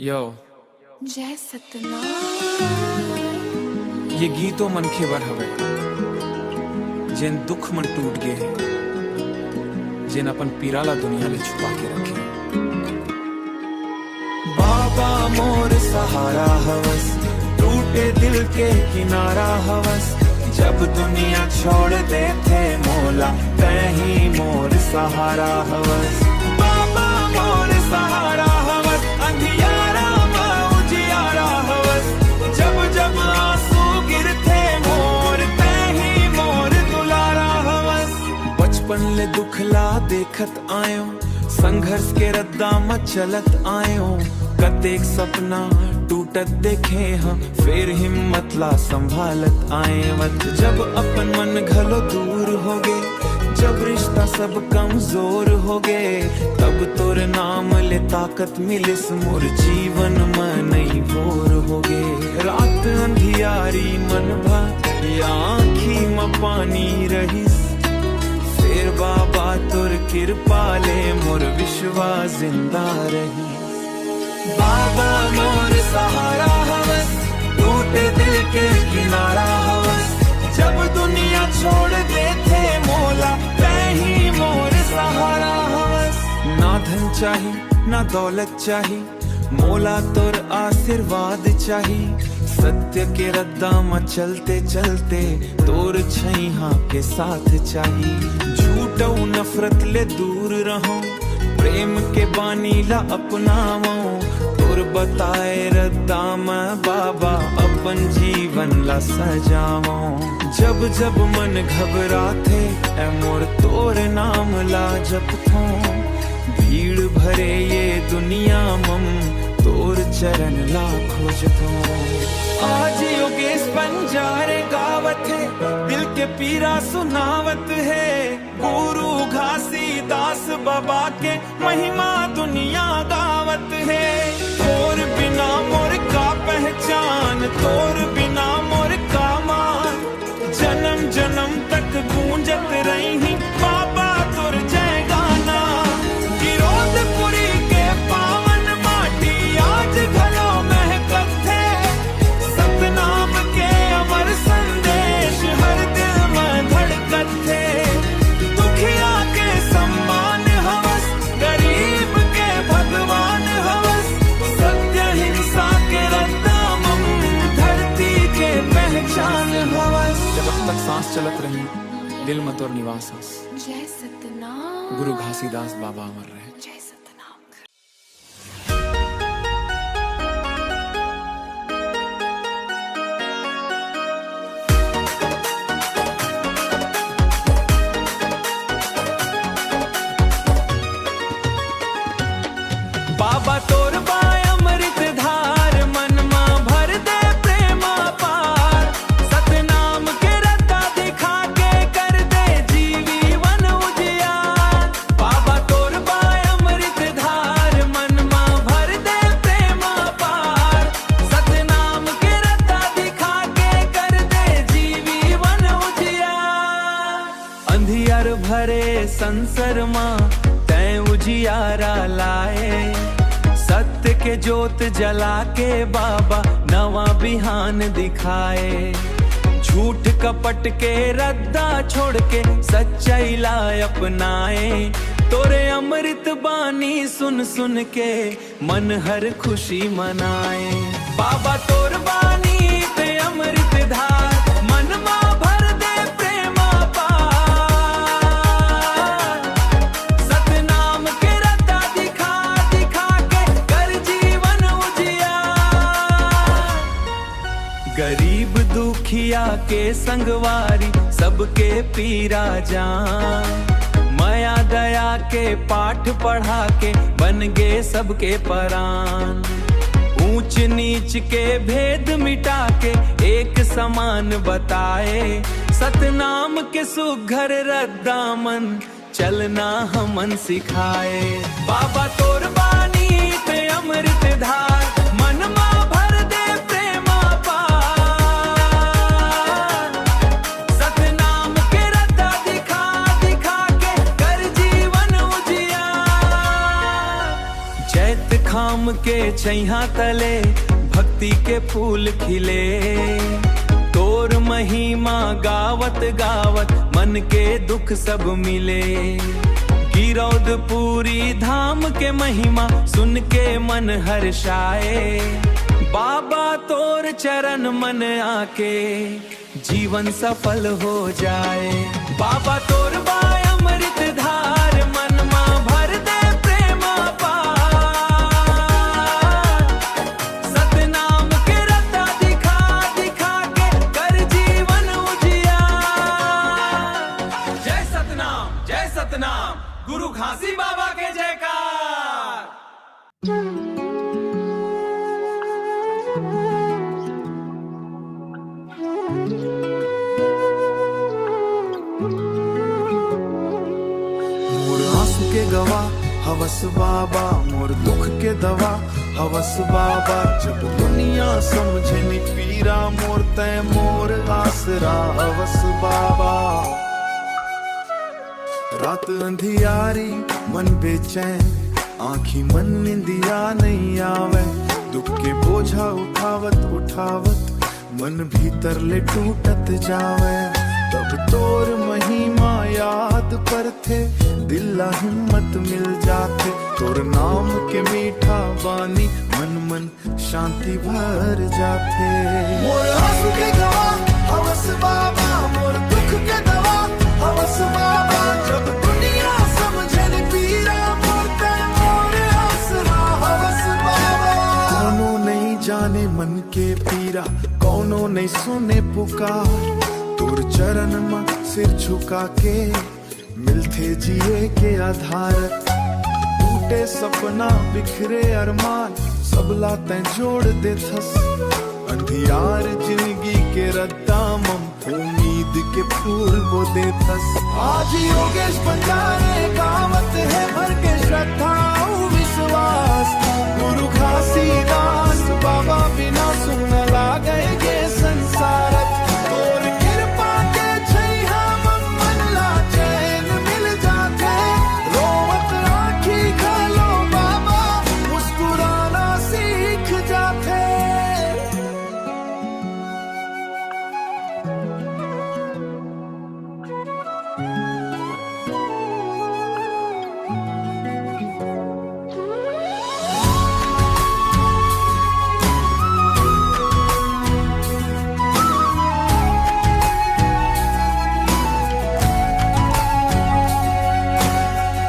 यो जय सतनाम। ये गीतो मन खेवर हवे जिन दुख मन टूट गए जिन अपन पीराला दुनिया ले छुपा के रखे। बाबा मोर सहारा हवस, टूटे दिल के किनारा हवस, जब दुनिया छोड़ दे थे मोला कहीं मोर सहारा हवस। बाबा मोर सहारा हवस, अंधियारा में उजियारा हवस, जब जब आंसू गिरते मोर कहीं मोर दुलारा हवस। बचपन ले दुखला देखत आयो, संघर्ष के रद्दा में चलत आयो, कतेक सपना टूटत देखे हम फिर हिम्मत ला संभालत आए वत। जब अपन मन घलो दूर हो गए, जब रिश्ता सब कमजोर हो गए, तब तोर नाम ले ताकत मिलिस मोर जीवन में नहीं भोर हो गए। रात अंधियारी मन भर आँखी में पानी रहिस, फिर बाबा तोर कृपा ले मोर विश्वास जिंदा रही। बाबा मोर सहारा हवस, टूटे दिल के किनारा हवस, जब दुनिया छोड़ दे थे मोला कहीं मोर सहारा हवस। ना धन चाही ना दौलत चाही, मोला तोर आशीर्वाद चाही, सत्य के रद्दा में चलते चलते तोर छैहा के साथ चाही। झूठो नफरत ले दूर रहो, प्रेम के बानी ला अपनावो, तोर बताए रद्दा में बाबा अपन जीवन ला सजावो। जब जब मन घबराते ऐ मोर तोर नाम ला जपथो, भीड़ भरे ये दुनिया मम तोर चरण ला खोजथो। आज योगेश बंजारे गावत है, दिल के पीरा सुनावत है, गुरु घासीदास बाबा के महिमा दुनिया गावत है। तोर बिना मोर का पहचान, तोर बिना मोर का मान, जन्म जन्म तक गूंजत रही बाबा तोर जय गाना। गिरोधपुरी के पावन माटी आज घलो महकत थे, सतनाम के अमर संदेश हर दिल में धड़कत थे। दुखिया के सम्मान हवस, गरीब के भगवान हवस, सत्य हिंसा के रद्दामम धरती के पहचान हवस। जब तक सांस चलत रही दिल में तोर निवास हस, जय सतनाम। गुरु घासीदास बाबा अमर रहे। जय सतनाम। बाबा तोर बाय अमृत धार, मन मा भर दे प्रेम पार, सतनाम के रत्ता दिखा के कर दे जीवन उजियार। बाबा तोर बाय अमृत धार, मन मा भर दे प्रेम पार, सतनाम के रत्ता दिखा के कर दे जीवन उजियार। अंधियार भरे संसर मां तैं उजियारा लाए, सत्य के जोत जला के बाबा नवा बिहान दिखाए। झूठ कपट के रद्दा छोड़ के सच्चाई ला अपनाए, तोरे अमृत बानी सुन सुन के मन हर खुशी मनाए। बाबा तोर बानी ते अमृत धार, मन मा भर दे प्रेम पार, सतनाम के रद्दा दिखा दिखा के कर जीवन उजियार। गरीब दुखिया के संगवारी सबके पीरा जान, माया दया के पाठ पढ़ा के बन गए सबके परान। ऊंच नीच के भेद मिटा के एक समान बताए, सतनाम के सुघर रद्दामन चलना हमन सिखाए। बाबा तोर बानी ते अमृत धार, मन मा भर दे प्रेम पार, सतनाम के रद्दा दिखा दिखा के कर जीवन उजियार। जैत खाम के छैया तले भक्ति के फूल खिले। तोर महिमा गावत गावत मन के दुख सब मिले। गिरौदपुरी धाम के महिमा सुन के मन हर्षाए। बाबा तोर चरण मन आके जीवन सफल हो जाए। बाबा तोर बाय अमृत धार मन मां भर दे प्रेम पार। सतनाम के रत्ता दिखा दिखा के कर जीवन उजियार। जय सतनाम गुरु घासी बाबा के जयकार। मोर आंसू के गवा हवस बाबा, मोर दुख के दवा हवस बाबा। जब दुनिया समझे नी पीरा मोर तय मोर आसरा हवस बाबा। रात अंधियारी मन बेचैन आँखी मन निंदिया नहीं आवे। दुख के बोझा उठावत उठावत मन भीतर ले टूटत जावे। तब तोर महिमा याद पर थे दिला हिम्मत मिल जाते। तोर नाम के मीठा बानी मन मन शांति भर जाते। मोर आंसू के गवा हवस बाबा, मोर दुख के दवा हवस बाबा। जब दुनिया समझे न पीरा मोर ते मोर आसरा हवस बाबा। कौनो नहीं जाने मन के पीरा, कौनो नहीं सुने पुकार। तोर चरण में सिर झुका के मिलते जिए के आधार। टूटे सपना बिखरे अरमान सब लाते जोड़ दे थस। अंधियार जिंदगी के रद्दा मम उम्मीद के फूल वो दे थस। आज योगेश बंजारे गावत है भर के श्रद्धा विश्वास। गुरु घासीदास बाबा बिना सुन लागे ये संसार। तोर कृपा के छैया मन ला चैन मिल जाते। रोवत राखी खालो बाबा मुस्कुराना सीख जाते।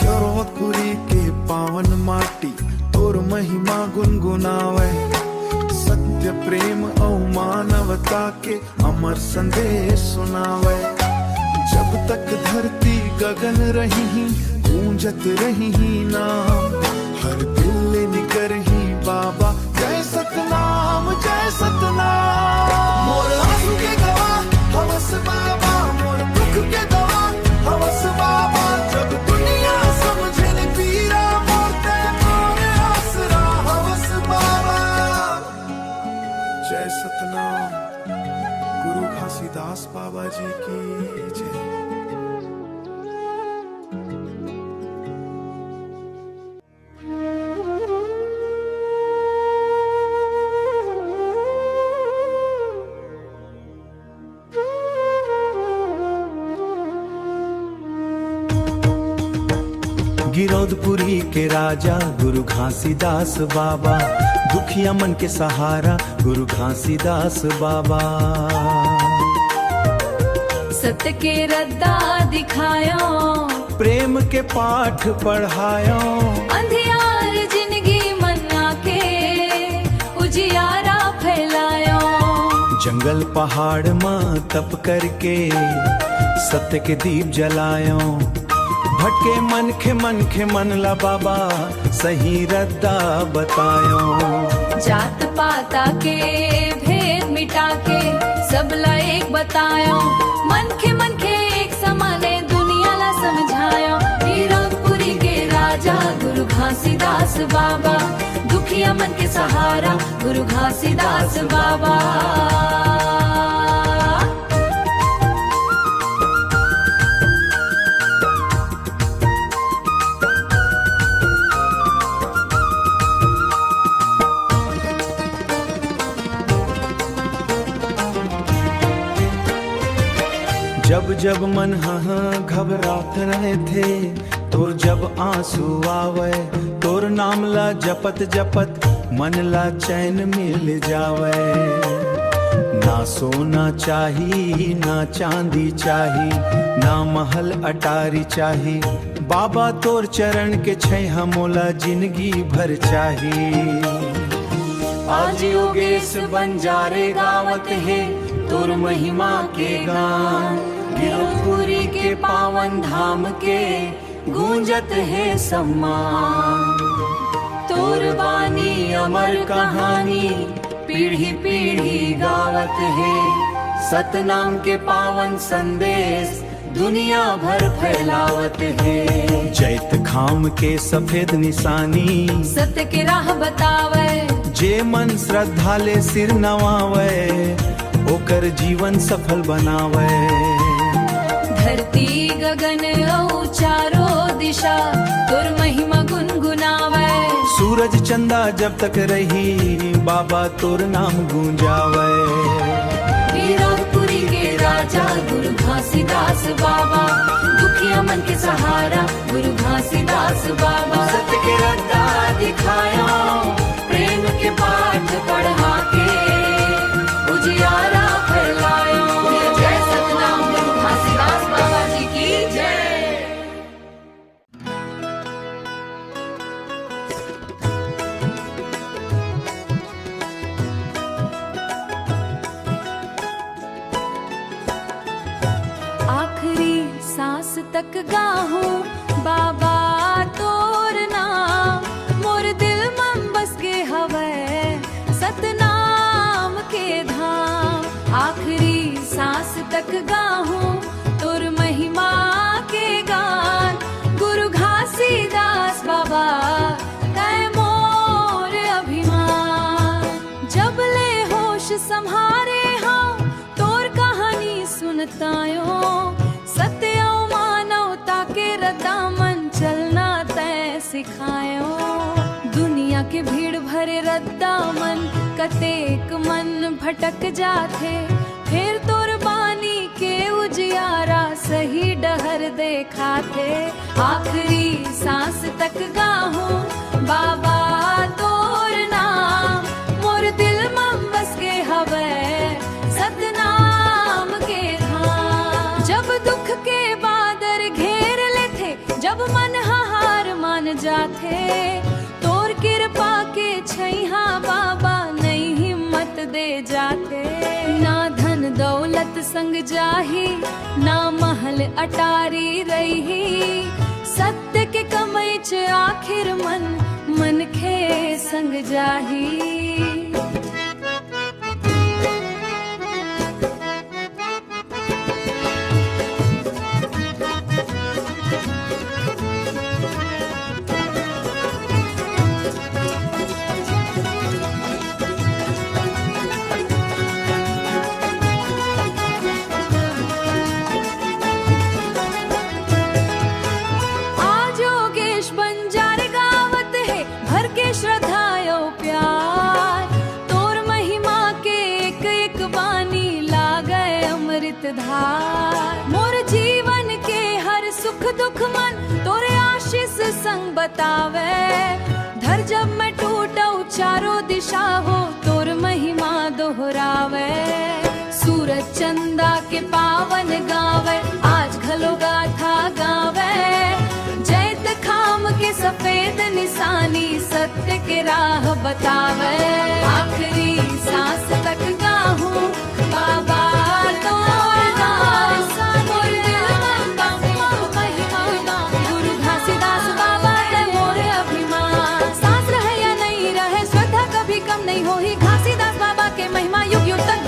गिरौदपुरी के पावन माटी तोर महिमा गुनगुनावे। सत्य प्रेम औ मानवता के अमर संदेश सुनावे। जब तक धरती गगन रही गूंजत रही नाम। हर दिल निकर ही बाबा जय सतनाम जय सतनाम। मोर आंसू के गवा हवस बाबा, मोर दुख के दवा हवस बाबा। जब दुनिया समझे न पीरा मोर ते मोर आसरा हवस बाबा। जय सतनाम गुरु घासीदास बाबा जी की जय। गिरौदपुरी के राजा गुरु घासीदास बाबा। दुखिया मन के सहारा गुरु घासीदास बाबा। सत्य के रद्दा दिखायो, प्रेम के पाठ पढ़ायो। अंधियार जिंदगी मना के उजियारा फैलायो। जंगल पहाड़ में तप करके सत्य के दीप जलायो। भटके मन के मन ला बाबा सही रद्दा बतायो। जात पाता के भेद मिटा के सब ला एक बतायो। मन के एक समाने दुनिया ला समझायो। गिरौदपुरी के राजा गुरु घासीदास बाबा। दुखिया मन के सहारा गुरु घासीदास बाबा। जब जब मन घबरात रहे थे, तोर जब आंसू आवे, तोर नाम ला जपत जपत मन ला चैन मिल जावे। ना सोना चाही ना चांदी चाही, ना महल अटारी चाही, बाबा तोर चरण के छै हमोला जिंदगी भर चाही। आज योगेश बंजारे गावत है तोर महिमा के गान, गिरपुरी के पावन धाम के गूंजत है सम्मान। तोर वाणी अमर कहानी पीढ़ी पीढ़ी गावत है, सतनाम के पावन संदेश दुनिया भर फैलावत है। जैत खाम के सफेद निशानी सत्य के राह बतावे, जे मन श्रद्धा ले सिर नवावे, ओकर जीवन सफल बनावे। धरती गगन औ चारों दिशा तोर महिमा गुनगुनावे। सूरज चंदा जब तक रही, बाबा तोर नाम गूंजावे। वीरपुरी के राजा गुरु घासीदास बाबा, दुखिया मन के सहारा गुरु घासीदास बाबा। सत्य के रत्ता दिखाया, प्रेम के पाठ पढ़ा के उजियारा फैलायो। जय सतनाम गुरु घासीदास बाबा जी की जय। आखिरी सांस तक गाहूं बाबा तोर नाम, मोर दिल में बस के हवे सतनाम के धाम। आखिरी सांस तक गाहूं तोर महिमा के गान, गुरु घासीदास बाबा तै मोर अभिमान। जब ले होश संहारे हाँ तोर कहानी सुनतायो, सत्य मानवता के रद्दामन चलना तय सिखायो। दुनिया के भीड़ भरे रद्दामन कतेक मन भटक जाथे, फिर तोर बानी के उजियारा सही डहर देखाथे। आखिरी सांस तक गाहूं बाबा तोर नाम, मोर दिल में बस के हवे सतनाम के धाम। जब दुख के बादर घेर लेथे, जब मन हार मान जाथे, तोर कृपा के छैहा बाबा नहीं हिम्मत दे जाथे। ना धन दौलत संग जाही, ना महल अटारी रही, सत्य के कमई च आखिर मन खे संग जाही। धार मोर जीवन के हर सुख दुख मन तोरे आशीष संग बतावे। धर जब मैं टूटूं चारों दिशा हो तोर महिमा दोहरावे। सूरज चंदा के पावन गावे, आज घलो गाथा गावे। जैत खाम के सफेद निशानी सत्य के राह बतावे। आखिरी सांस तक गाहूं बाबा नहीं हो ही घासीदास बाबा के महिमा युग युग तक